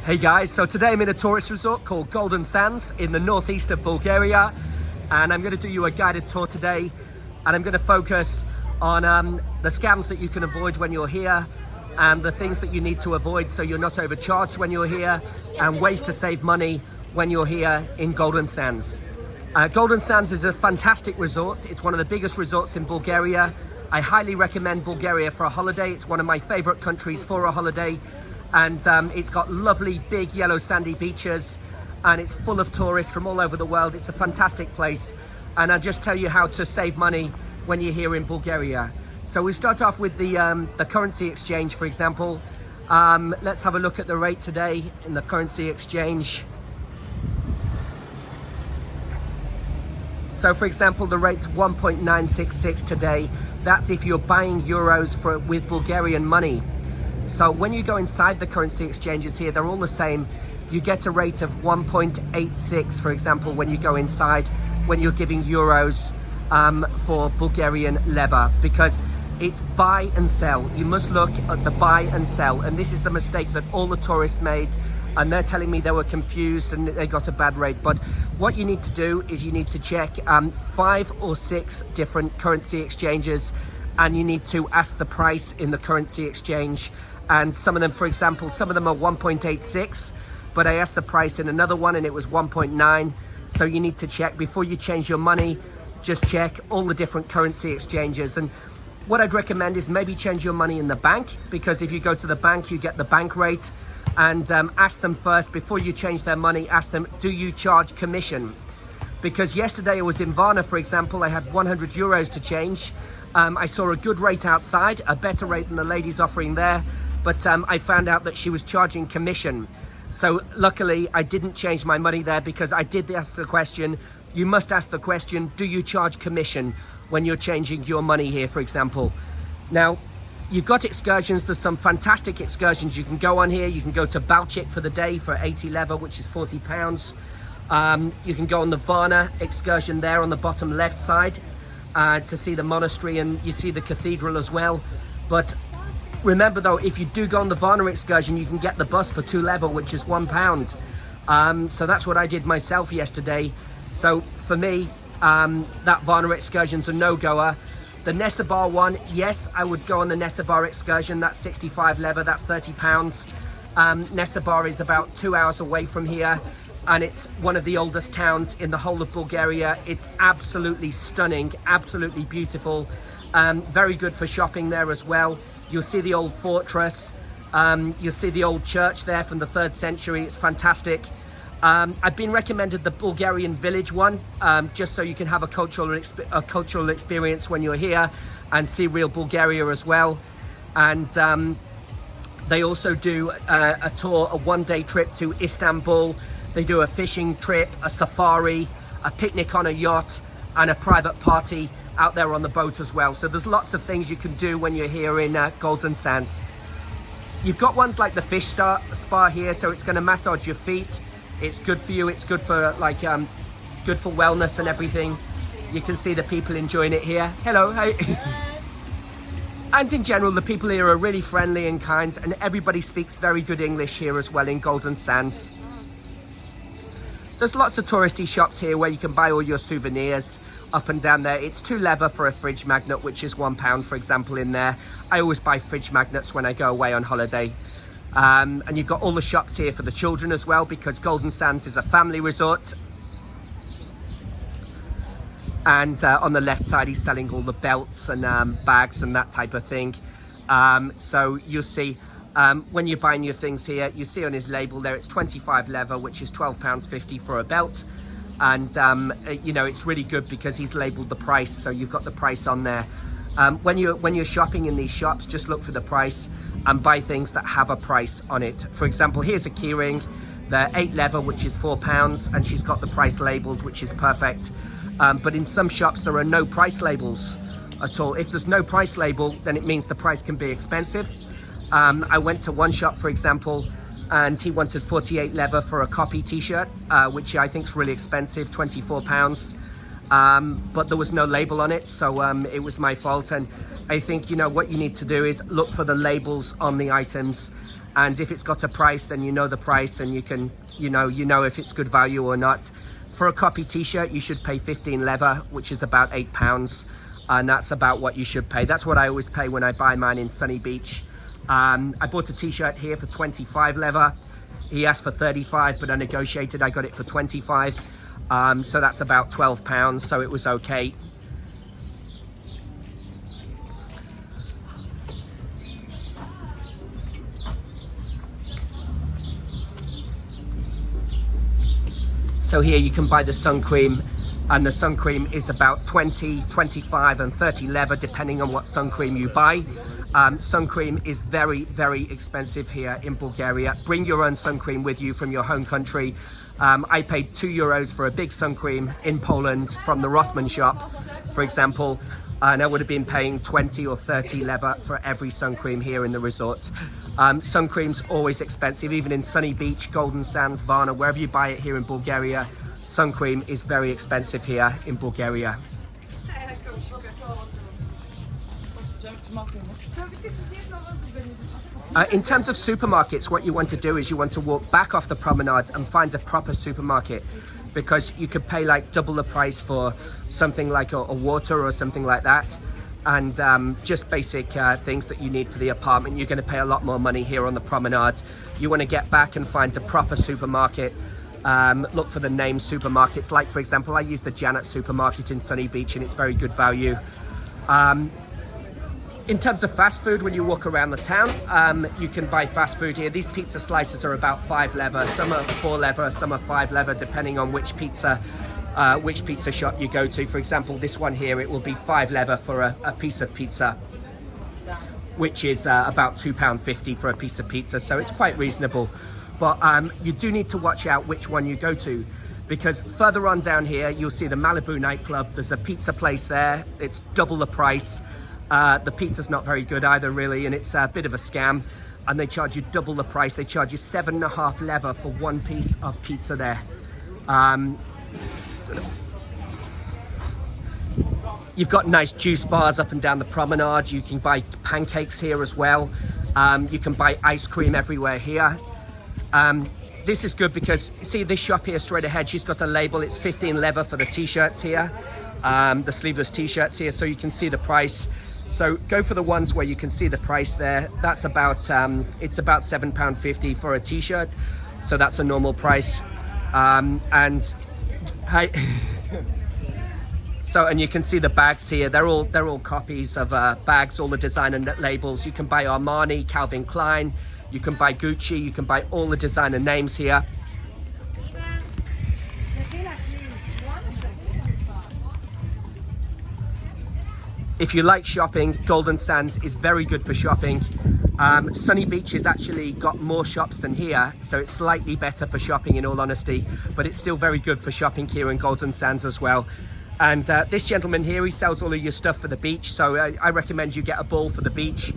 Hey guys, so today I'm in a tourist resort called Golden Sands in the northeast of Bulgaria, and I'm going to do you a guided tour today, and I'm going to focus on the scams that you can avoid when you're here, and the things that you need to avoid so you're not overcharged when you're here, and ways to save money when you're here in Golden Sands. Golden Sands is a fantastic resort. It's one of the biggest resorts in Bulgaria. I highly recommend Bulgaria for a holiday. It's one of my favorite countries for a holiday. And it's got lovely big yellow sandy beaches, and it's full of tourists from all over the world. It's a fantastic place, and I'll just tell you how to save money when you're here in Bulgaria. So we start off with the currency exchange, for example. Let's have a look at the rate today in the currency exchange. So for example, the rate's 1.966 today. That's if you're buying euros with Bulgarian money. So when you go inside the currency exchanges here, they're all the same. You get a rate of 1.86, for example, when you go inside, when you're giving euros for Bulgarian leva, because it's buy and sell. You must look at the buy and sell. And this is the mistake that all the tourists made. And they're telling me they were confused and they got a bad rate. But what you need to do is you need to check 5 or 6 different currency exchanges, and you need to ask the price in the currency exchange. And some of them, for example, some of them are 1.86, but I asked the price in another one and it was 1.9. So you need to check before you change your money. Just check all the different currency exchanges. And what I'd recommend is maybe change your money in the bank, because if you go to the bank, you get the bank rate. And ask them first, before you change their money, ask them, do you charge commission? Because yesterday I was in Varna, for example, I had 100 euros to change. I saw a good rate outside, a better rate than the lady's offering there. But I found out that she was charging commission. So luckily I didn't change my money there, because I did ask the question. You must ask the question, do you charge commission when you're changing your money here, for example? Now, you've got excursions. There's some fantastic excursions you can go on here. You can go to Balchik for the day for 80 leva, which is £40. You can go on the Varna excursion there on the bottom left side to see the monastery, and you see the cathedral as well. But remember though, if you do go on the Varna excursion, you can get the bus for 2 leva, which is £1. So that's what I did myself yesterday. So for me, that Varna excursion's a no-goer. The Nesebar one, yes, I would go on the Nesebar excursion. That's 65 leva, that's £30. Nesebar is about 2 hours away from here, and it's one of the oldest towns in the whole of Bulgaria. It's absolutely stunning, absolutely beautiful. Very good for shopping there as well. You'll see the old fortress. You'll see the old church there from the 3rd century. It's fantastic. I've been recommended the Bulgarian village one, just so you can have a cultural experience when you're here and see real Bulgaria as well. And they also do a tour, a 1-day trip to Istanbul. They do a fishing trip, a safari, a picnic on a yacht, and a private party out there on the boat as well. So there's lots of things you can do when you're here in Golden Sands. You've got ones like the fish spa here, so it's going to massage your feet. It's good for you. It's good for good for wellness and everything. You can see the people enjoying it here. Hello, hey. And in general, the people here are really friendly and kind, and everybody speaks very good English here as well in Golden Sands. There's lots of touristy shops here where you can buy all your souvenirs up and down there. It's 2 leva for a fridge magnet, which is £1, for example, in there. I always buy fridge magnets when I go away on holiday. And you've got all the shops here for the children as well, because Golden Sands is a family resort. And on the left side, he's selling all the belts and bags and that type of thing. So you'll see when you're buying your things here, you see on his label there, it's 25 leva, which is £12.50 for a belt. And you know, it's really good because he's labeled the price, so you've got the price on there. When you're shopping in these shops, just look for the price and buy things that have a price on it. For example, here's a keyring, they're 8 leva, which is £4, and she's got the price labeled, which is perfect. But in some shops there are no price labels at all. If there's no price label, then it means the price can be expensive. I went to one shop, for example, and he wanted 48 leva for a copy t-shirt, which I think is really expensive, £24. But there was no label on it, so it was my fault. And I think, you know, what you need to do is look for the labels on the items and if it's got a price, then you know the price, and you can, you know if it's good value or not. For a copy t-shirt, you should pay 15 leather, which is about £8, and that's about what you should pay. That's what I always pay when I buy mine in Sunny Beach. I bought a t-shirt here for 25 leather. He asked for 35, but I negotiated, I got it for 25. So that's about £12, so it was okay. So here you can buy the sun cream, and the sun cream is about 20, 25 and 30 leather, depending on what sun cream you buy. Sun cream is very, very expensive here in Bulgaria. Bring your own sun cream with you from your home country. I paid €2 for a big sun cream in Poland from the Rossmann shop, for example, and I would have been paying 20 or 30 leather for every sun cream here in the resort. Sun cream's always expensive, even in Sunny Beach, Golden Sands, Varna, wherever you buy it here in Bulgaria. Sun cream is very expensive here in Bulgaria. In terms of supermarkets, what you want to do is you want to walk back off the promenade and find a proper supermarket, because you could pay like double the price for something like a water or something like that, and just basic things that you need for the apartment. You're going to pay a lot more money here on the promenade. You want to get back and find a proper supermarket. Look for the name supermarkets, like for example I use the Janet supermarket in Sunny Beach, and it's very good value. In terms of fast food, when you walk around the town, you can buy fast food here. These pizza slices are about 5 leather, some are 4 leather, some are 5 leather, depending on which pizza shop you go to. For example, this one here, it will be 5 leather for a piece of pizza, which is about £2.50 for a piece of pizza, so it's quite reasonable. But you do need to watch out which one you go to, because further on down here, you'll see the Malibu nightclub. There's a pizza place there. It's double the price. The pizza's not very good either, really, and it's a bit of a scam, and they charge you double the price. They charge you 7.5 leather for one piece of pizza there. You've got nice juice bars up and down the promenade. You can buy pancakes here as well. You can buy ice cream everywhere here. This is good because, see this shop here straight ahead, she's got a label. It's 15 leather for the t-shirts here, the sleeveless t-shirts here, so you can see the price. So go for the ones where you can see the price there. That's about it's about £7.50 for a t-shirt, so that's a normal price. And you can see the bags here. They're all copies of bags, all the designer labels. You can buy Armani, Calvin Klein, you can buy Gucci, you can buy all the designer names here. If you like shopping, Golden Sands is very good for shopping. Sunny Beach has actually got more shops than here, so it's slightly better for shopping in all honesty, but it's still very good for shopping here in Golden Sands as well. And this gentleman here, he sells all of your stuff for the beach, so I recommend you get a ball for the beach,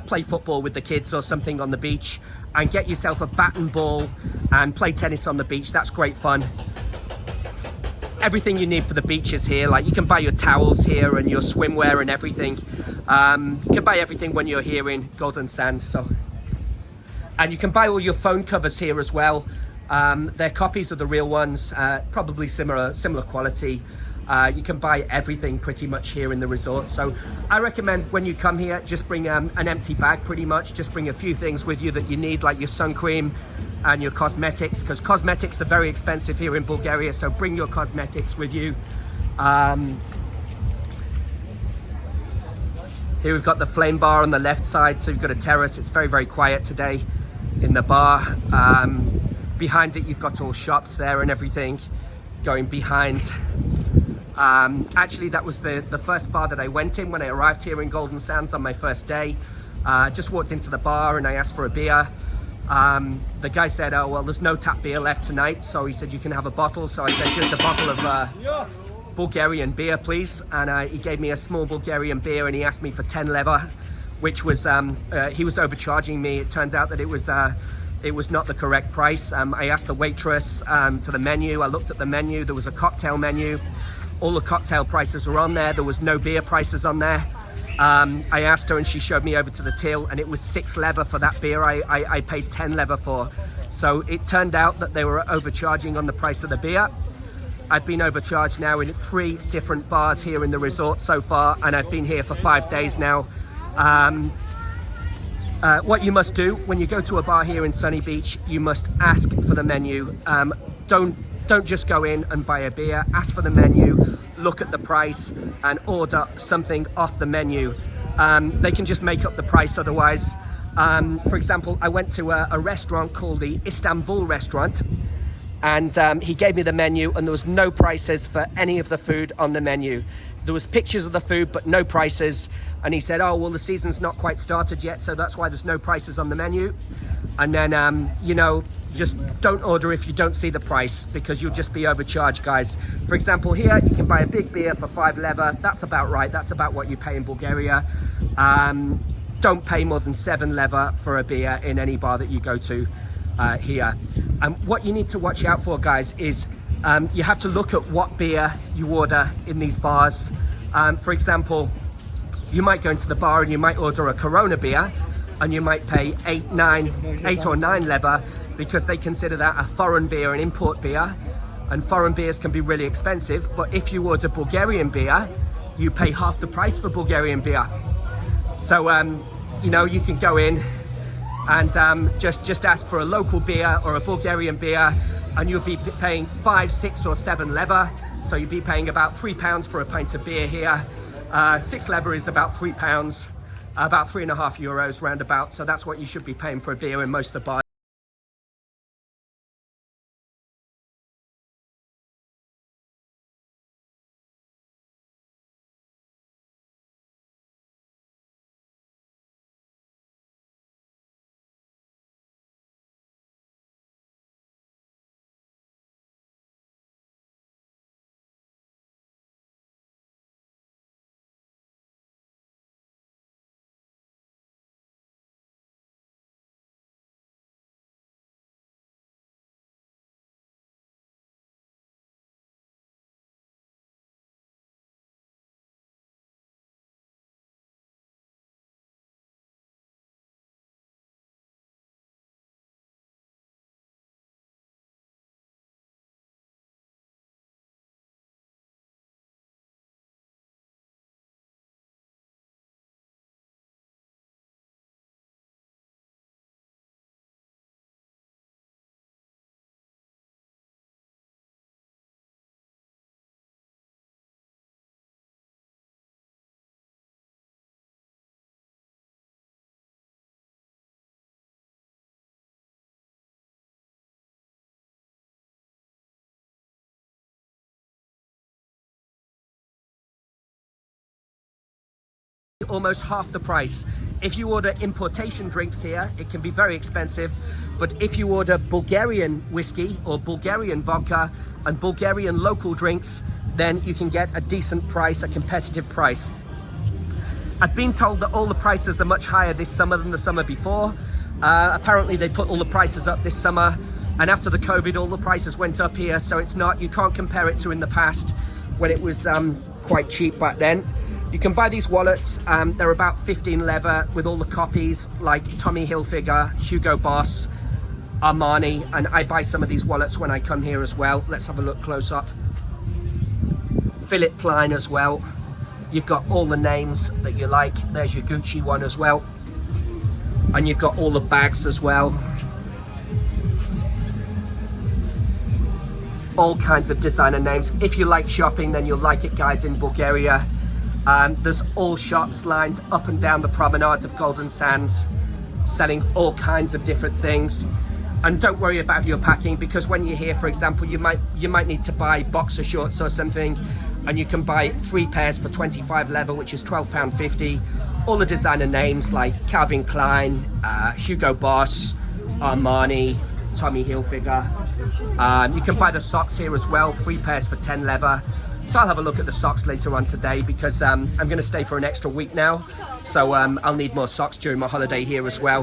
play football with the kids or something on the beach, and get yourself a bat and ball and play tennis on the beach. That's great fun. Everything you need for the beach is here. Like, you can buy your towels here and your swimwear and everything. You can buy everything when you're here in Golden Sands. And you can buy all your phone covers here as well. They're copies of the real ones, probably similar quality. You can buy everything pretty much here in the resort. So I recommend when you come here, just bring an empty bag pretty much. Just bring a few things with you that you need, like your sun cream and your cosmetics, because cosmetics are very expensive here in Bulgaria, so bring your cosmetics with you. Here we've got the flame bar on the left side, so you've got a terrace. It's very, very quiet today in the bar. Behind it, you've got all shops there and everything going behind. Actually, that was the first bar that I went in when I arrived here in Golden Sands on my first day. Just walked into the bar and I asked for a beer. The guy said, oh, well, there's no tap beer left tonight, so he said you can have a bottle. So I said, just a bottle of Bulgarian beer, please. And he gave me a small Bulgarian beer, and he asked me for 10 lever, which was, he was overcharging me. It turned out that it was not the correct price. I asked the waitress for the menu. I looked at the menu. There was a cocktail menu. All the cocktail prices were on there. There was no beer prices on there. I asked her and she showed me over to the till, and it was 6 lever for that beer I paid 10 lever for. So it turned out that they were overcharging on the price of the beer. I've been overcharged now in 3 different bars here in the resort so far, and I've been here for 5 days now. What you must do when you go to a bar here in Sunny Beach, you must ask for the menu. Don't just go in and buy a beer. Ask for the menu, look at the price, and order something off the menu. They can just make up the price otherwise. For example, I went to a restaurant called the Istanbul restaurant, and he gave me the menu, and there was no prices for any of the food on the menu. There was pictures of the food, but no prices. And he said, oh, well, the season's not quite started yet, so that's why there's no prices on the menu. And then, you know, just don't order if you don't see the price, because you'll just be overcharged, guys. For example, here, you can buy a big beer for 5 lever. That's about right. That's about what you pay in Bulgaria. Don't pay more than 7 lever for a beer in any bar that you go to here. What you need to watch out for, guys, is you have to look at what beer you order in these bars. For example, you might go into the bar and you might order a Corona beer, and you might pay 8 or 9 lever, because they consider that a foreign beer, an import beer, and foreign beers can be really expensive. But if you order Bulgarian beer, you pay half the price for Bulgarian beer. So you know, you can go in and just ask for a local beer or a Bulgarian beer, and you'll be paying 5, 6 or 7 lever. So you'll be paying about £3 for a pint of beer here. 6 lever is about £3, about €3.50 roundabout. So that's what you should be paying for a beer in most of the bars. Almost half the price. If you order importation drinks here, it can be very expensive, but if you order Bulgarian whiskey or Bulgarian vodka and Bulgarian local drinks, then you can get a decent price, a competitive price. I've been told that all the prices are much higher this summer than the summer before. Apparently they put all the prices up this summer, and after the COVID all the prices went up here, so you can't compare it to in the past when it was quite cheap back then. You can buy these wallets. They're about 15 lever with all the copies like Tommy Hilfiger, Hugo Boss, Armani, and I buy some of these wallets when I come here as well. Let's have a look close up. Philip Klein as well. You've got all the names that you like. There's your Gucci one as well. And you've got all the bags as well. All kinds of designer names. If you like shopping, then you'll like it, guys, in Bulgaria. There's all shops lined up and down the promenade of Golden Sands, selling all kinds of different things. And don't worry about your packing, because when you're here, for example, you might need to buy boxer shorts or something, and you can buy 3 pairs for 25 lever, which is £12.50. All the designer names like Calvin Klein, Hugo Boss, Armani, Tommy Hilfiger. You can buy the socks here as well, 3 pairs for 10 lever. So I'll have a look at the socks later on today, because I'm going to stay for an extra week now. So I'll need more socks during my holiday here as well.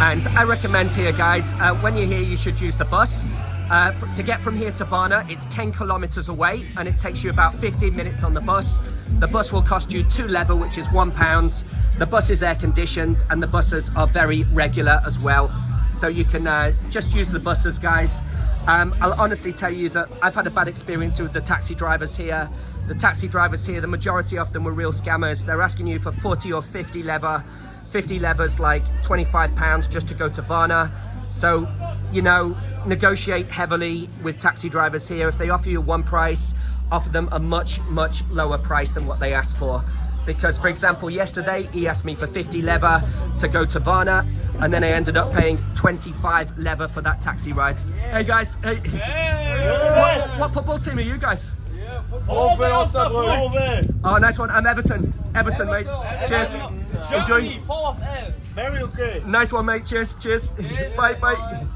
And I recommend here, guys, when you're here, you should use the bus. To get from here to Varna, it's 10 kilometers away, and it takes you about 15 minutes on the bus. The bus will cost you 2 leva, which is £1. The bus is air conditioned, and the buses are very regular as well. So you can just use the buses, guys. I'll honestly tell you that I've had a bad experience with the taxi drivers here. The taxi drivers here, the majority of them were real scammers. They're asking you for 40 or 50 leva. 50 levers, like £25 just to go to Varna. So, you know, negotiate heavily with taxi drivers here. If they offer you one price, offer them a much lower price than what they asked for. Because, for example, yesterday he asked me for 50 leva to go to Varna, and then I ended up paying 25 leva for that taxi ride. Hey guys, hey. What football team are you guys? Over. Oh, nice one. I'm Everton, mate. Cheers. Enjoy. Very okay. Nice one, mate. Cheers. Bye.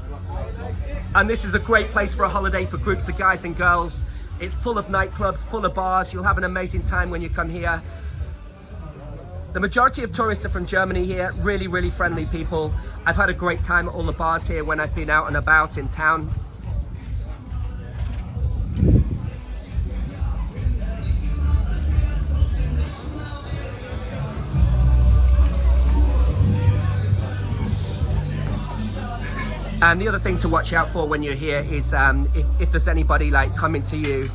And this is a great place for a holiday for groups of guys and girls. It's full of nightclubs, full of bars. You'll have an amazing time when you come here. The majority of tourists are from Germany here. Really friendly people. I've had a great time at all the bars here when I've been out and about in town. And the other thing to watch out for when you're here is if there's anybody like coming to you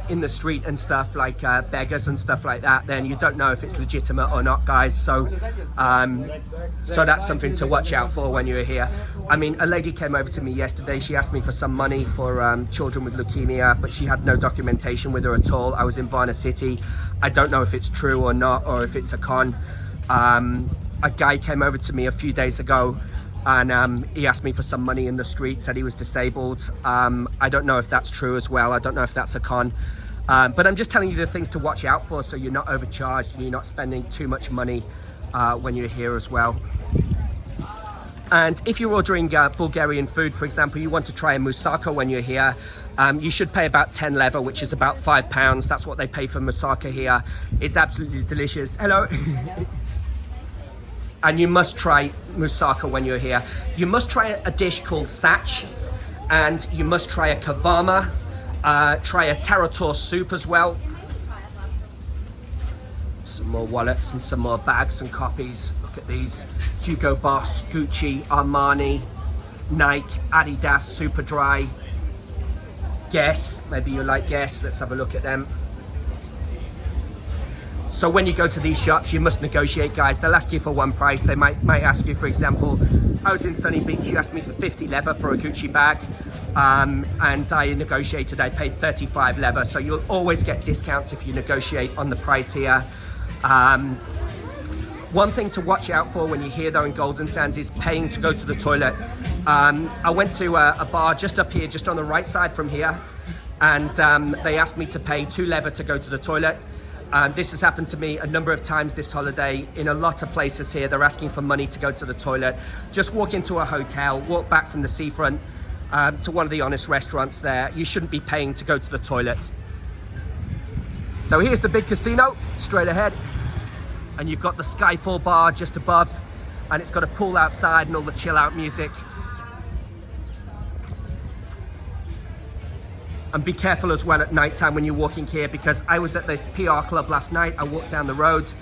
in the street and stuff, like beggars and stuff like that, then you don't know if it's legitimate or not, guys. So that's something to watch out for when you're here. I mean, a lady came over to me yesterday. She asked me for some money for children with leukemia, but she had no documentation with her at all. I was in Varna City. I don't know if it's true or not, or if it's a con. A guy came over to me a few days ago, and he asked me for some money in the street, said he was disabled. I don't know if that's true as well. I don't know if that's a con. But I'm just telling you the things to watch out for, so you're not overcharged and you're not spending too much money when you're here as well. And if you're ordering Bulgarian food, for example, you want to try a moussaka when you're here, you should pay about 10 leva, which is about £5. That's what they pay for moussaka here. It's absolutely delicious. Hello. And you must try moussaka when you're here. You must try a dish called sach, and you must try a kavama, try a tarator soup as well. Some more wallets and some more bags and copies. Look at these. Hugo Boss, Gucci, Armani, Nike, Adidas, Superdry, Guess. Maybe you like Guess. Let's have a look at them. So when you go to these shops, you must negotiate, guys. They'll ask you for one price. They might ask you, for example, I was in Sunny Beach, you asked me for 50 leva for a Gucci bag, and I negotiated, I paid 35 leva. So you'll always get discounts if you negotiate on the price here. One thing to watch out for when you're here though in Golden Sands is paying to go to the toilet. I went to a bar just up here, just on the right side from here, and they asked me to pay 2 leva to go to the toilet. This has happened to me a number of times this holiday. In a lot of places here, they're asking for money to go to the toilet. Just walk into a hotel, walk back from the seafront to one of the honest restaurants there. You shouldn't be paying to go to the toilet. So here's the big casino, straight ahead. And you've got the Skyfall bar just above, and it's got a pool outside and all the chill out music. And be careful as well at night time when you're walking here, because I was at this PR club last night. I walked down the road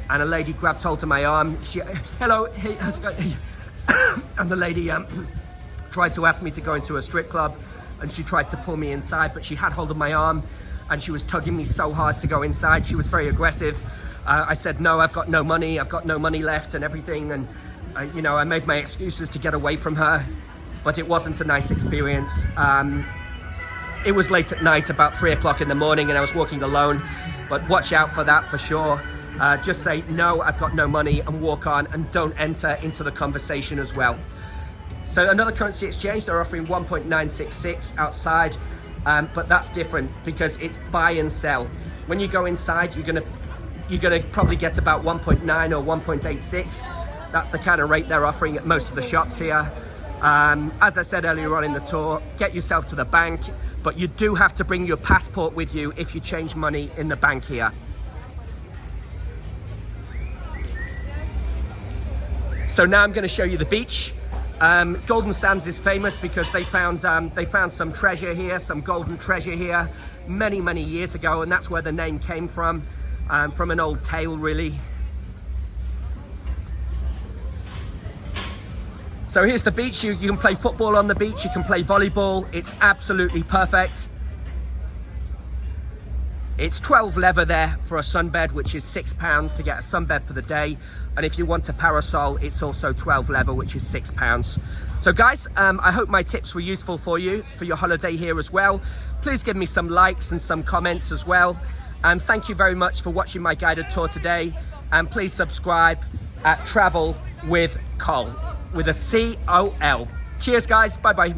and a lady grabbed hold of my arm. She, hello, hey, how's it going? And the lady tried to ask me to go into a strip club, and she tried to pull me inside, but she had hold of my arm and she was tugging me so hard to go inside. She was very aggressive. I said, no, I've got no money left and everything. And you know, I made my excuses to get away from her, but it wasn't a nice experience. It was late at night, about 3 o'clock in the morning, and I was walking alone, but watch out for that for sure. Just say, no, I've got no money, and walk on, and don't enter into the conversation as well. So another currency exchange, they're offering 1.966 outside, but that's different because it's buy and sell. When you go inside, you're gonna probably get about 1.9 or 1.86. That's the kind of rate they're offering at most of the shops here. As I said earlier on in the tour, get yourself to the bank, but you do have to bring your passport with you if you change money in the bank here. So now I'm going to show you the beach. Golden Sands is famous because they found some treasure here, some golden treasure here many years ago, and that's where the name came from an old tale really. So here's the beach. You can play football on the beach, you can play volleyball. It's absolutely perfect. It's 12 lever there for a sunbed, which is £6 to get a sunbed for the day. And if you want a parasol, it's also 12 lever, which is £6. So guys, I hope my tips were useful for you for your holiday here as well. Please give me some likes and some comments as well. And thank you very much for watching my guided tour today. And please subscribe at Travel with Col, with a C-O-L. Cheers guys, bye bye.